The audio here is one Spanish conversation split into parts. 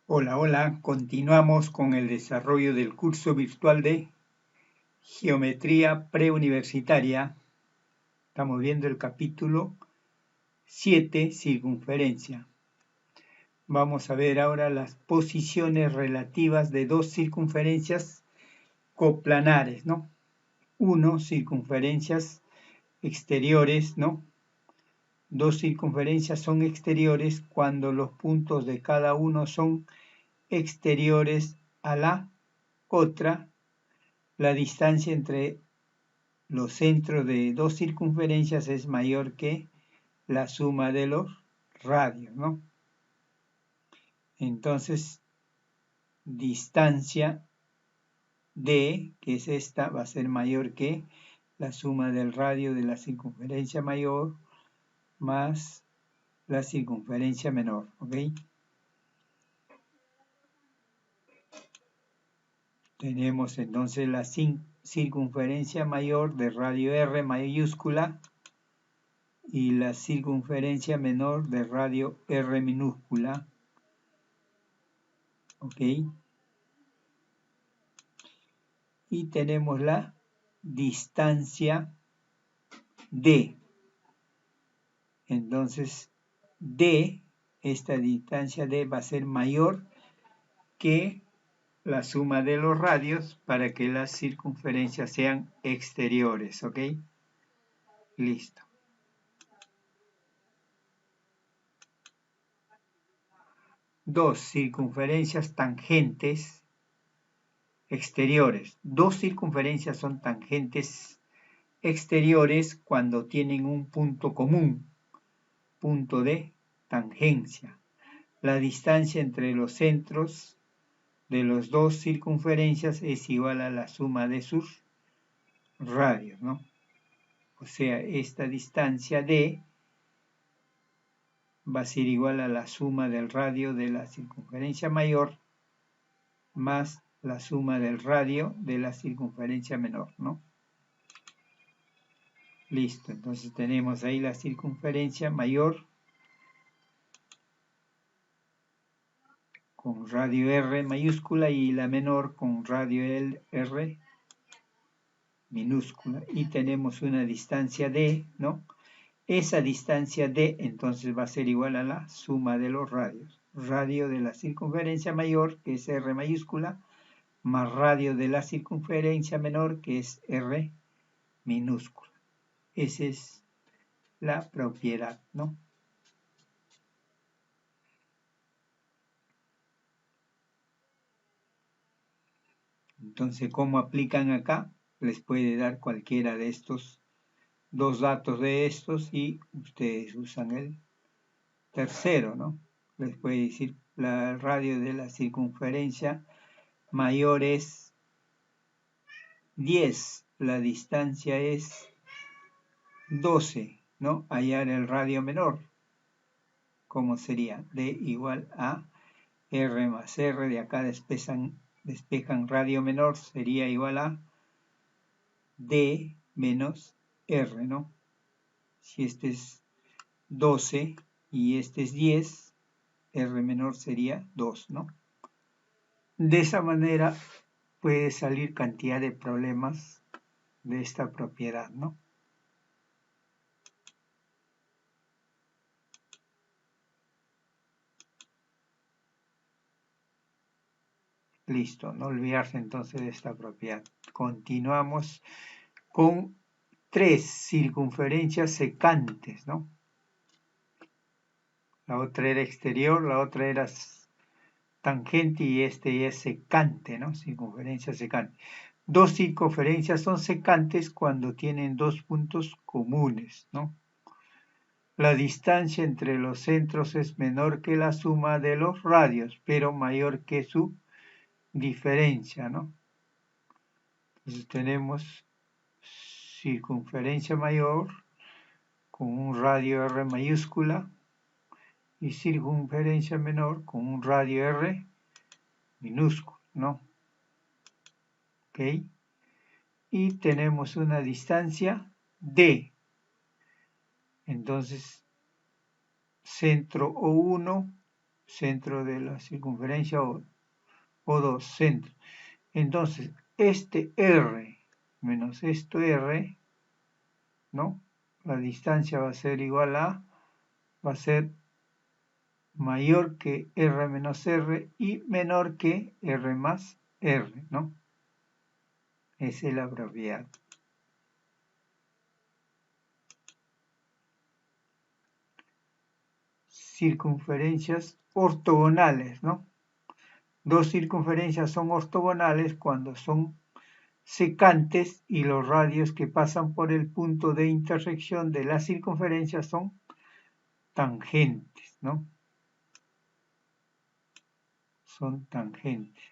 Hola, hola, continuamos con el desarrollo del curso virtual de Geometría Preuniversitaria. Estamos viendo el capítulo 7, Circunferencia. Vamos a ver ahora las posiciones relativas de dos circunferencias coplanares, ¿no? Uno, circunferencias exteriores, ¿no? Dos circunferencias son exteriores cuando los puntos de cada uno son exteriores a la otra. La distancia entre los centros de dos circunferencias es mayor que la suma de los radios, ¿no? Entonces, distancia D, que es esta, va a ser mayor que la suma del radio de la circunferencia mayor más la circunferencia menor, ¿ok? Tenemos entonces la circunferencia mayor de radio R mayúscula y la circunferencia menor de radio R minúscula, ¿ok? Y tenemos la distancia D. Entonces, D, esta distancia D va a ser mayor que la suma de los radios para que las circunferencias sean exteriores, ¿ok? Listo. Dos circunferencias tangentes exteriores. Dos circunferencias son tangentes exteriores cuando tienen un punto común, punto de tangencia. La distancia entre los centros de las dos circunferencias es igual a la suma de sus radios, ¿no? O sea, esta distancia D va a ser igual a la suma del radio de la circunferencia mayor más la suma del radio de la circunferencia menor, ¿no? Listo, entonces tenemos ahí la circunferencia mayor con radio R mayúscula y la menor con radio R minúscula. Y tenemos una distancia D, ¿no? Esa distancia D entonces va a ser igual a la suma de los radios. Radio de la circunferencia mayor, que es R mayúscula, más radio de la circunferencia menor, que es R minúscula. Esa es la propiedad, ¿no? Entonces, ¿cómo aplican acá? Les puede dar cualquiera de estos dos datos de estos y ustedes usan el tercero, ¿no? Les puede decir la radio de la circunferencia mayor es 10, la distancia es 12, ¿no? Hallar el radio menor, ¿cómo sería? D igual a R más R, de acá despejan radio menor, sería igual a D menos R, ¿no? Si este es 12 y este es 10, R menor sería 2, ¿no? De esa manera puede salir cantidad de problemas de esta propiedad, ¿no? Listo, no olvidarse entonces de esta propiedad. Continuamos con tres circunferencias secantes, ¿no? La otra era exterior, la otra era tangente y este es secante, ¿no? Circunferencia secante. Dos circunferencias son secantes cuando tienen dos puntos comunes, ¿no? La distancia entre los centros es menor que la suma de los radios, pero mayor que su diferencia, ¿no? Entonces tenemos circunferencia mayor con un radio R mayúscula y circunferencia menor con un radio R minúsculo, ¿no? ¿Ok? Y tenemos una distancia D. Entonces, centro O1 centro de la circunferencia O2, centro. Entonces, este R menos esto R, ¿no? La distancia va a ser igual a, va a ser mayor que R menos R y menor que R más R, ¿no? Esa es la propiedad. Circunferencias ortogonales, ¿no? Dos circunferencias son ortogonales cuando son secantes y los radios que pasan por el punto de intersección de las circunferencias son tangentes, ¿no? Son tangentes.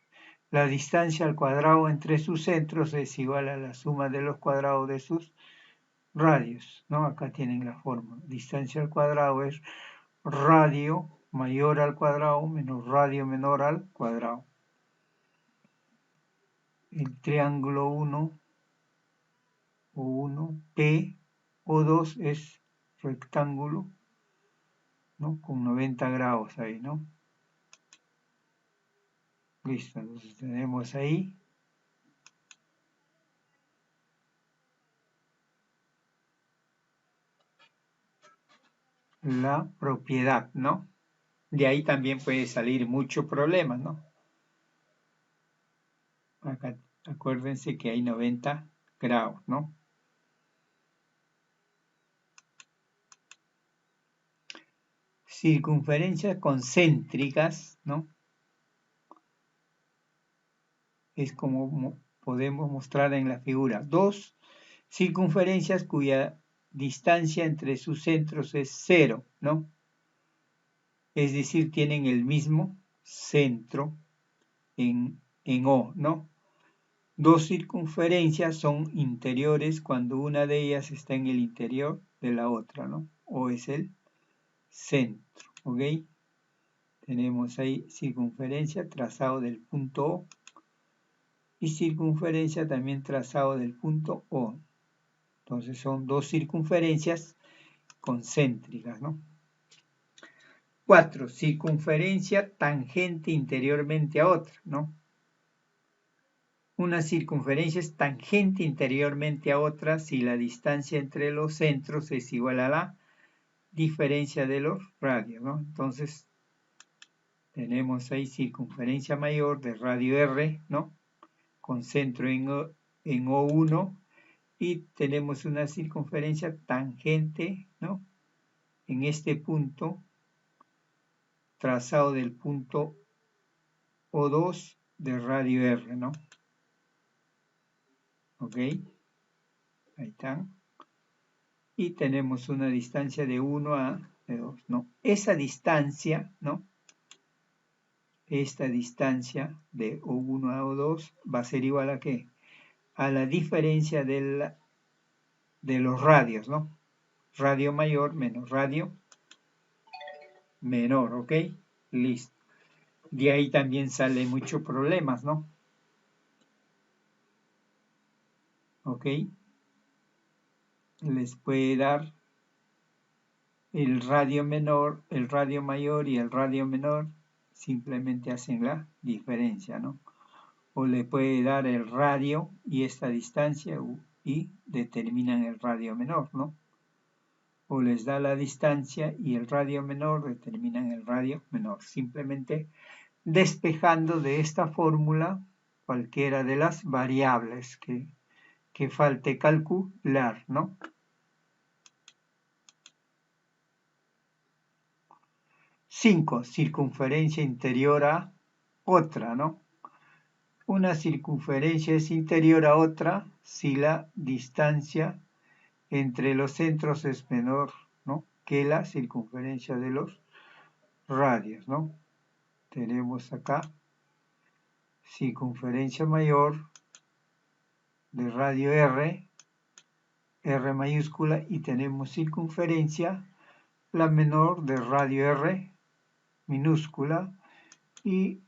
La distancia al cuadrado entre sus centros es igual a la suma de los cuadrados de sus radios, ¿no? Acá tienen la fórmula. Distancia al cuadrado es radio mayor al cuadrado menos radio menor al cuadrado. El triángulo 1 o 1, P o 2 es rectángulo, ¿no? Con 90 grados ahí, ¿no? Listo, entonces tenemos ahí la propiedad, ¿no? De ahí también puede salir muchos problemas, ¿no? Acá acuérdense que hay 90 grados, ¿no? Circunferencias concéntricas, ¿no? Es como podemos mostrar en la figura. Dos circunferencias cuya distancia entre sus centros es 0, ¿no? Es decir, tienen el mismo centro en O, ¿no? Dos circunferencias son interiores cuando una de ellas está en el interior de la otra, ¿no? O es el centro, ¿ok? Tenemos ahí circunferencia trazado del punto O y circunferencia también trazado del punto O. Entonces son dos circunferencias concéntricas, ¿no? 4. Circunferencia tangente interiormente a otra, ¿no? Una circunferencia es tangente interiormente a otra si la distancia entre los centros es igual a la diferencia de los radios, ¿no? Entonces, tenemos ahí circunferencia mayor de radio R, ¿no? Con centro en O1 y tenemos una circunferencia tangente, ¿no? En este punto, trazado del punto O2 de radio R, ¿no? ¿Ok? Ahí están. Y tenemos una distancia de 1 a 2, ¿no? Esa distancia, ¿no? Esta distancia de O1 a O2 va a ser igual a ¿qué? A la diferencia de los radios, ¿no? Radio mayor menos radio menor, ¿ok? Listo. De ahí también salen muchos problemas, ¿no? ¿Ok? Les puede dar el radio menor, el radio mayor y el radio menor, simplemente hacen la diferencia, ¿no? O le puede dar el radio y esta distancia y determinan el radio menor, ¿no? O les da la distancia y el radio menor determinan el radio menor, simplemente despejando de esta fórmula cualquiera de las variables que falte calcular, ¿no? 5. Circunferencia interior a otra, ¿no? Una circunferencia es interior a otra si la distancia entre los centros es menor, ¿no? Que la circunferencia de los radios, ¿no? Tenemos acá circunferencia mayor de radio R, R mayúscula, y tenemos circunferencia, la menor de radio R minúscula, y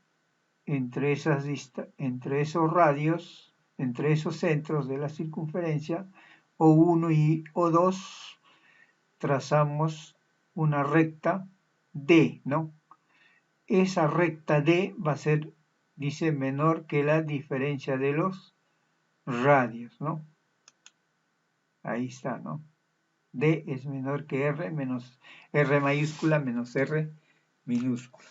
entre esos radios, entre esos centros de la circunferencia, O1 y O2, trazamos una recta D, ¿no? esa recta D va a ser, dice, menor que la diferencia de los radios, ¿no? Ahí está, ¿no? D es menor que R menos R mayúscula menos R minúscula.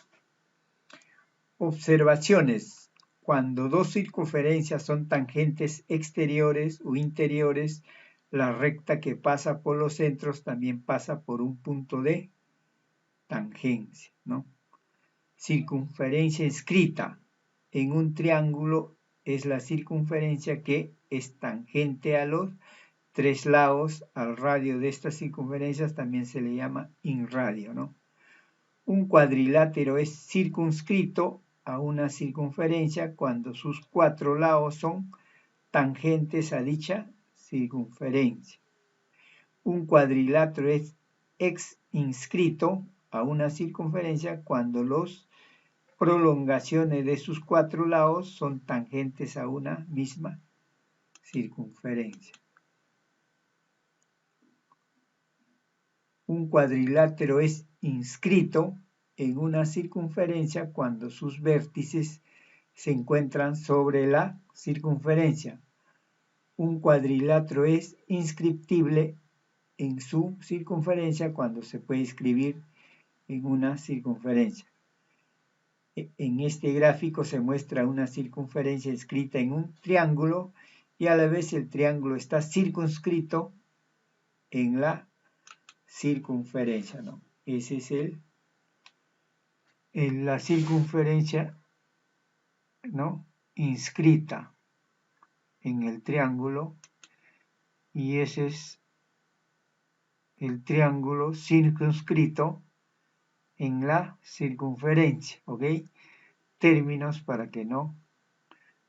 Observaciones. Cuando dos circunferencias son tangentes exteriores o interiores, la recta que pasa por los centros también pasa por un punto de tangencia, ¿no? Circunferencia escrita en un triángulo es la circunferencia que es tangente a los tres lados. Al radio de estas circunferencias también se le llama inradio, ¿no? Un cuadrilátero es circunscrito a una circunferencia cuando sus cuatro lados son tangentes a dicha circunferencia. Un cuadrilátero es inscrito a una circunferencia cuando las prolongaciones de sus cuatro lados son tangentes a una misma circunferencia. Un cuadrilátero es inscrito en una circunferencia cuando sus vértices se encuentran sobre la circunferencia. Un cuadrilátero es inscriptible en su circunferencia cuando se puede escribir en una circunferencia. En este gráfico se muestra una circunferencia escrita en un triángulo y a la vez el triángulo está circunscrito en la circunferencia, ¿no? Ese es la circunferencia, ¿no? Inscrita en el triángulo y ese es el triángulo circunscrito en la circunferencia, ¿ok? Términos para que no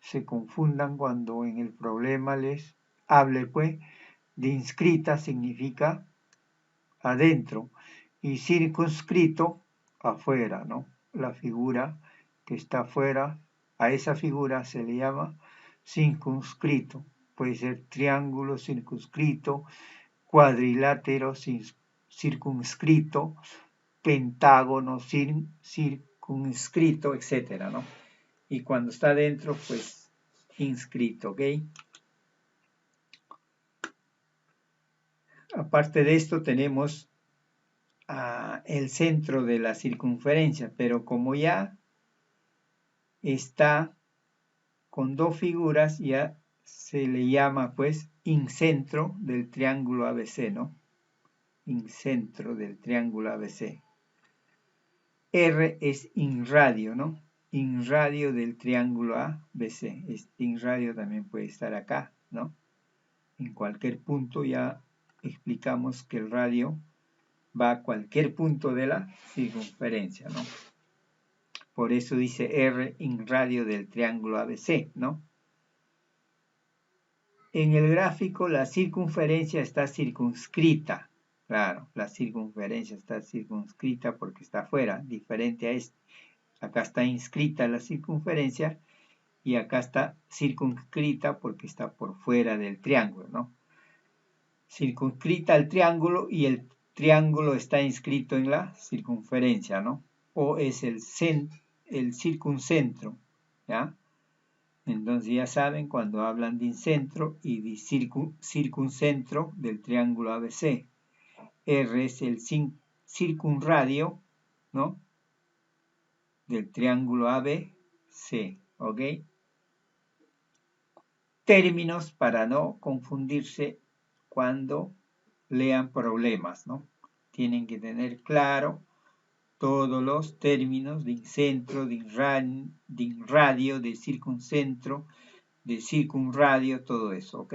se confundan cuando en el problema les hable, pues, de inscrita significa adentro y circunscrito afuera, ¿no? La figura que está afuera, a esa figura se le llama circunscrito. Puede ser triángulo circunscrito, cuadrilátero circunscrito, pentágono circunscrito, etcétera, ¿no? Y cuando está dentro, pues inscrito, ¿ok? Aparte de esto tenemos el centro de la circunferencia, pero como ya está con dos figuras, ya se le llama pues incentro del triángulo ABC, ¿no? Incentro del triángulo ABC. R es inradio, ¿no? Inradio del triángulo ABC. Este inradio también puede estar acá, ¿no? En cualquier punto ya explicamos que el radio va a cualquier punto de la circunferencia, ¿no? Por eso dice R inradio del triángulo ABC, ¿no? En el gráfico la circunferencia está circunscrita. Claro, la circunferencia está circunscrita porque está afuera, diferente a este. Acá está inscrita la circunferencia y acá está circunscrita porque está por fuera del triángulo, ¿no? Circunscrita al triángulo y el triángulo está inscrito en la circunferencia, ¿no? O es el circuncentro, ¿ya? Entonces ya saben cuando hablan de incentro y de circuncentro del triángulo ABC. R es el circunradio, ¿no? Del triángulo ABC, ¿ok? Términos para no confundirse cuando lean problemas, ¿no? Tienen que tener claro todos los términos de incentro, de inradio, de circuncentro, de circunradio, todo eso, ¿ok?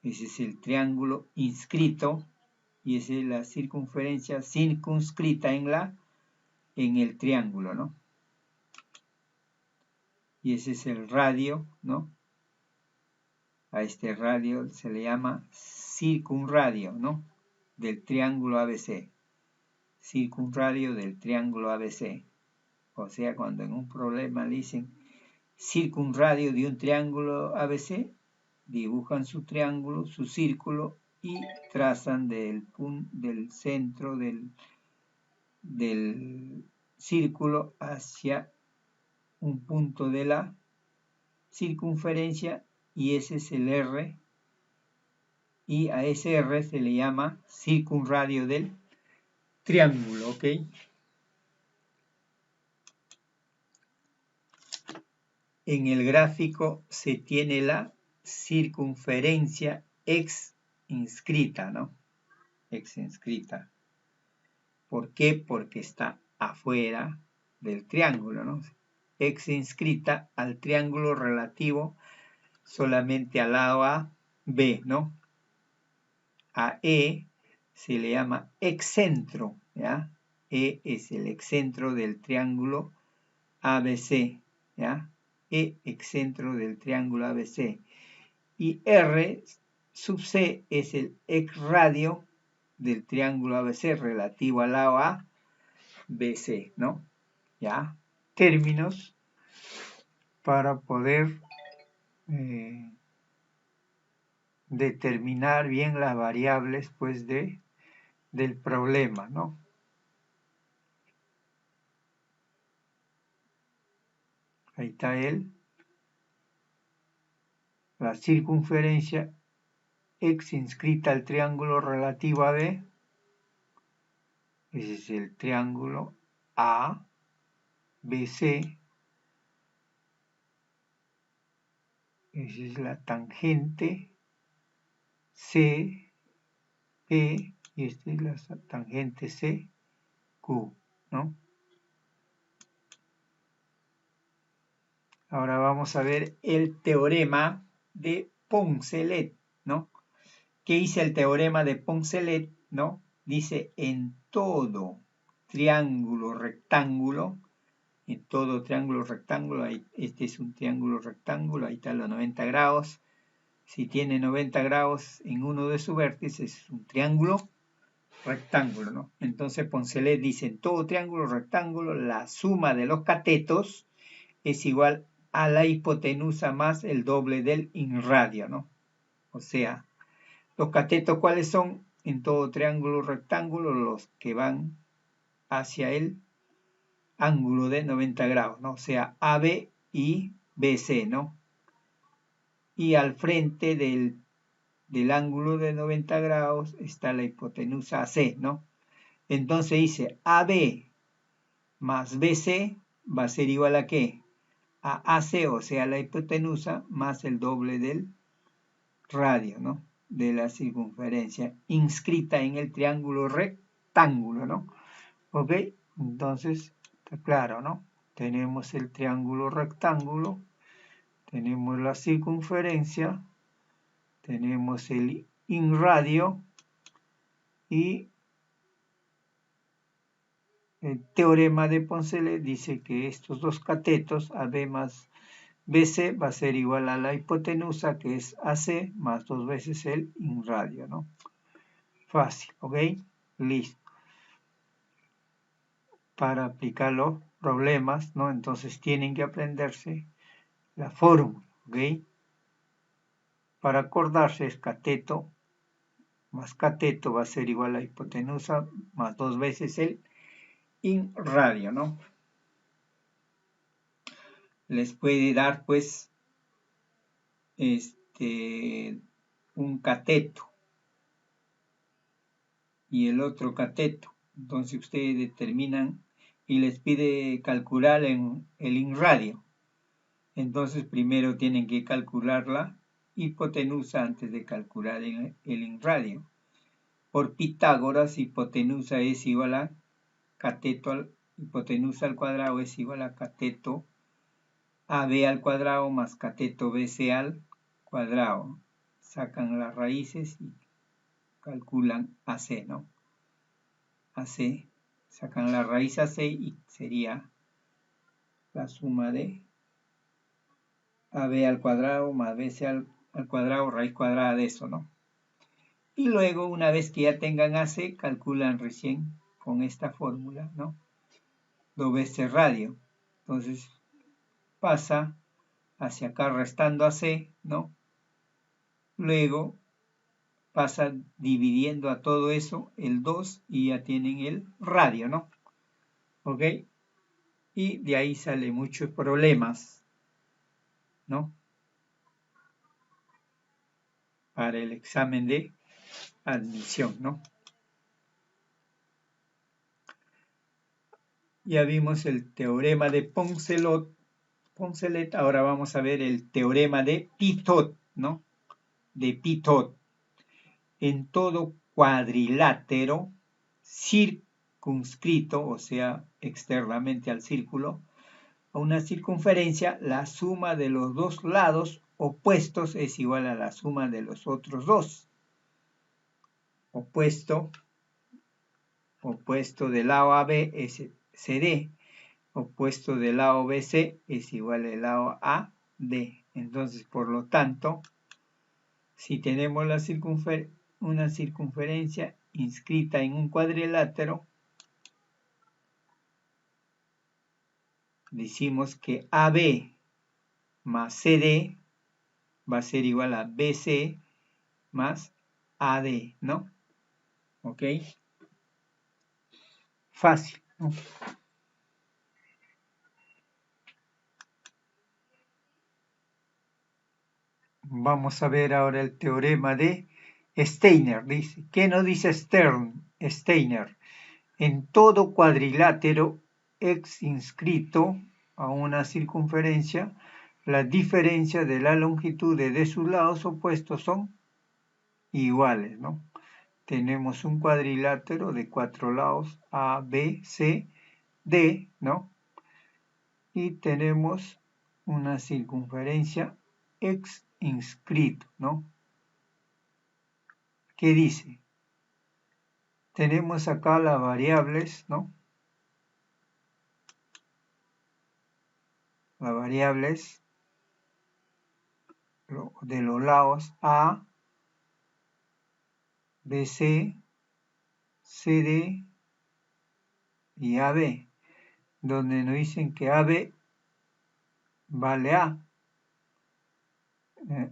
Ese es el triángulo inscrito y esa es la circunferencia circunscrita en el triángulo, ¿no? Y ese es el radio, ¿no? A este radio se le llama circunradio, ¿no? Del triángulo ABC. Circunradio del triángulo ABC. O sea, cuando en un problema dicen circunradio de un triángulo ABC, dibujan su triángulo, su círculo y trazan del centro del del círculo hacia un punto de la circunferencia y ese es el R, y a ese R se le llama circunradio del triángulo, ¿ok? En el gráfico se tiene la circunferencia X inscrita, ¿no? X inscrita. ¿Por qué? Porque está afuera del triángulo, ¿no? X inscrita al triángulo relativo solamente al lado A, B, ¿no? A E se le llama excentro, ¿ya? E es el excentro del triángulo ABC, ¿ya? E excentro del triángulo ABC. Y R sub C es el exradio del triángulo ABC relativo al lado A, BC, ¿no? ¿Ya? Términos para poder determinar bien las variables, pues, del problema, ¿no? Ahí está él. La circunferencia X inscrita al triángulo relativo a B. Ese es el triángulo ABC. Esa es la tangente CP y esta es la tangente CQ, ¿no? Ahora vamos a ver el teorema de Poncelet, ¿no? ¿Qué dice el teorema de Poncelet, no? Dice en todo triángulo rectángulo, este es un triángulo rectángulo, ahí están los 90 grados. Si tiene 90 grados en uno de sus vértices, es un triángulo rectángulo, ¿no? Entonces Poncelet dice, en todo triángulo rectángulo, la suma de los catetos es igual a la hipotenusa más el doble del inradio, ¿no? O sea, los catetos, ¿cuáles son? En todo triángulo rectángulo, los que van hacia el ángulo de 90 grados, ¿no? O sea, AB y BC, ¿no? Y al frente del ángulo de 90 grados está la hipotenusa AC, ¿no? Entonces dice AB más BC va a ser igual a ¿qué? A AC, o sea, la hipotenusa más el doble del radio, ¿no? De la circunferencia inscrita en el triángulo rectángulo, ¿no? ¿Ok? Entonces, está claro, ¿no? Tenemos el triángulo rectángulo, tenemos la circunferencia, tenemos el inradio y el teorema de Poncelet dice que estos dos catetos, AB más BC, va a ser igual a la hipotenusa, que es AC, más 2 veces el inradio, ¿no? Fácil, ¿ok? Listo. Para aplicar los problemas, ¿no? Entonces tienen que aprenderse la fórmula, ¿ok? Para acordarse es cateto más cateto va a ser igual a hipotenusa más 2 veces el inradio, ¿no? Les puede dar, pues, un cateto y el otro cateto. Entonces ustedes determinan y les pide calcular en el inradio. Entonces primero tienen que calcular la hipotenusa antes de calcular el inradio. Por Pitágoras, hipotenusa es igual a cateto hipotenusa al cuadrado es igual a cateto AB al cuadrado más cateto BC al cuadrado. Sacan las raíces y calculan AC, ¿no? AC, sacan la raíz AC y sería la suma de AB al cuadrado más BC al cuadrado, raíz cuadrada de eso, ¿no? Y luego, una vez que ya tengan AC, calculan recién con esta fórmula, ¿no? 2 veces radio. Entonces, pasa hacia acá restando AC, ¿no? Luego, pasa dividiendo a todo eso el 2 y ya tienen el radio, ¿no? ¿ok? Y de ahí salen muchos problemas, ¿no? Para el examen de admisión, ¿no? Ya vimos el teorema de Poncelet, ahora vamos a ver el teorema de Pitot, ¿no? De Pitot. En todo cuadrilátero circunscrito, o sea, externamente al círculo, a una circunferencia, la suma de los dos lados opuestos es igual a la suma de los otros dos. Opuesto del lado AB es CD. Opuesto del lado BC es igual al lado AD. Entonces, por lo tanto, si tenemos una circunferencia inscrita en un cuadrilátero, decimos que AB más CD va a ser igual a BC más AD, ¿no? ¿Ok? Fácil, ¿no? Vamos a ver ahora el teorema de Steiner. Dice, ¿qué nos dice Steiner? En todo cuadrilátero inscrito a una circunferencia, la diferencia de la longitud de sus lados opuestos son iguales, ¿no? Tenemos un cuadrilátero de 4 lados, A, B, C, D, ¿no? Y tenemos una circunferencia inscrito, ¿no? ¿Qué dice? Tenemos acá las variables, ¿no? Las variables de los lados A, BC, CD y AB, donde nos dicen que AB vale A,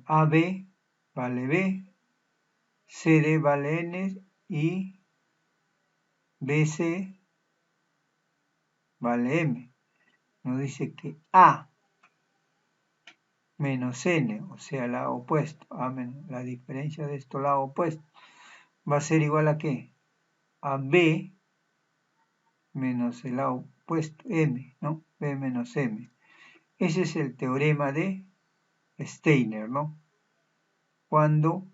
AB vale B, CD vale N y BC vale M. Nos dice que A menos N, o sea, el lado opuesto, la diferencia de estos lados opuestos, va a ser igual a ¿qué? A B menos el lado opuesto, M, ¿no? B menos M. Ese es el teorema de Steiner, ¿no? Cuando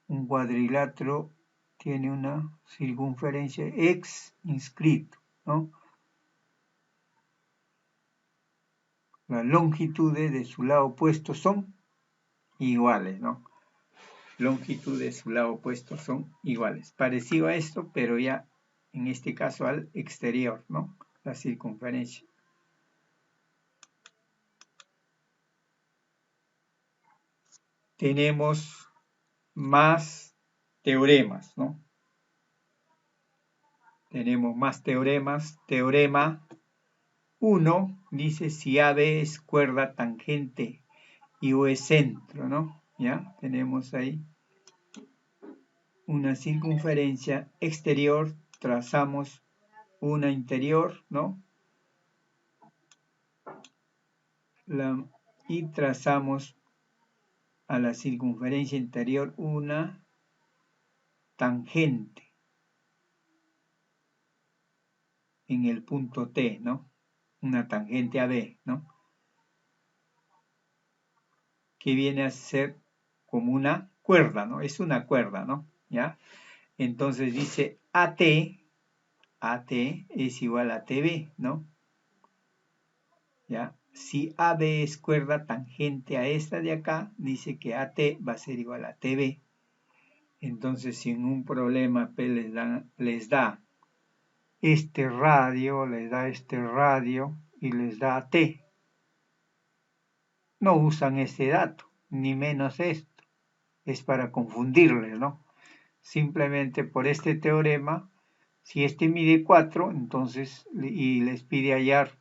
un cuadrilátero tiene una circunferencia inscrito, ¿no? Las longitudes de su lado opuesto son iguales, ¿no? Longitudes de su lado opuesto son iguales. Parecido a esto, pero ya en este caso al exterior, ¿no? La circunferencia. Tenemos más teoremas, ¿no? Tenemos más teoremas. Teorema 1 dice si AB es cuerda tangente y O es centro, ¿no? Ya tenemos ahí una circunferencia exterior, trazamos una interior, ¿no? Y trazamos a la circunferencia interior una tangente en el punto T, ¿no? Una tangente AB, ¿no? Que viene a ser como una cuerda, ¿no? Es una cuerda, ¿no? ¿Ya? Entonces dice AT es igual a TB, ¿no? ¿Ya? Si AB es cuerda tangente a esta de acá, dice que AT va a ser igual a TB. Entonces, si en un problema P les da este radio, les da este radio y les da T, no usan este dato, ni menos esto. Es para confundirles, ¿no? Simplemente por este teorema, si este mide 4, entonces, y les pide hallar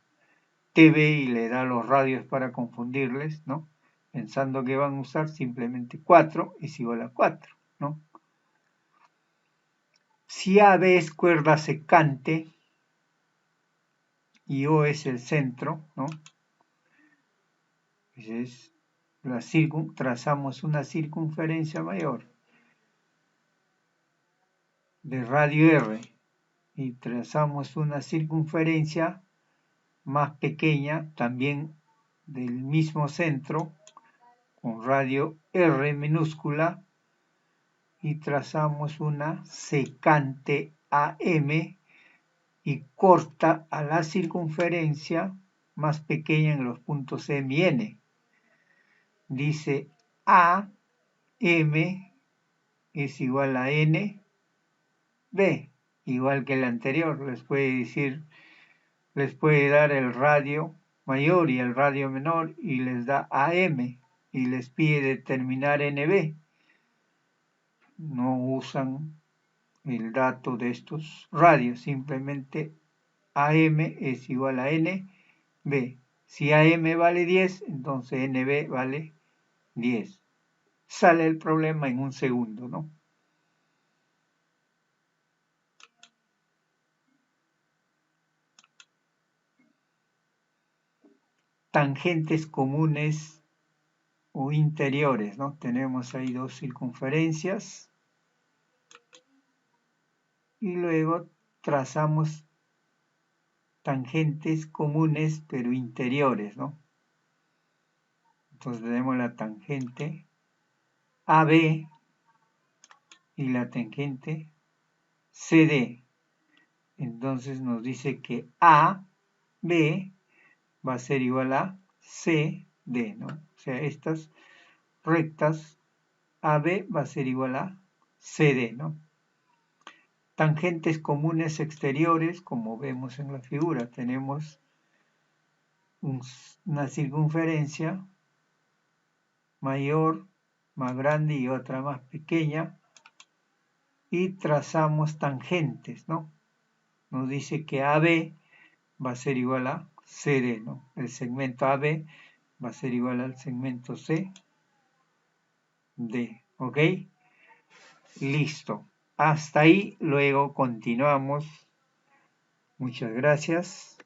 TB y le da los radios para confundirles, ¿no? Pensando que van a usar simplemente 4 es igual a 4, ¿no? Si AB es cuerda secante, y O es el centro, ¿no? Entonces, trazamos una circunferencia mayor de radio R y trazamos una circunferencia más pequeña también del mismo centro con radio R minúscula y trazamos una secante AM y corta a la circunferencia más pequeña en los puntos M y N. Dice AM es igual a NB, igual que el anterior. Les puede dar el radio mayor y el radio menor y les da AM y les pide determinar NB. No usan el dato de estos radios, simplemente AM es igual a NB. Si AM vale 10, entonces NB vale 10. Sale el problema en un segundo, ¿no? Tangentes comunes o interiores, ¿no? Tenemos ahí dos circunferencias y luego trazamos tangentes comunes pero interiores, ¿no? Entonces tenemos la tangente AB y la tangente CD. Entonces nos dice que AB va a ser igual a CD, ¿no? O sea, estas rectas AB va a ser igual a CD, ¿no? Tangentes comunes exteriores, como vemos en la figura, tenemos una circunferencia mayor, más grande y otra más pequeña, y trazamos tangentes, ¿no? Nos dice que AB va a ser igual a CD, ¿no? El segmento AB va a ser igual al segmento CD, ¿ok? Listo. Hasta ahí, luego continuamos. Muchas gracias.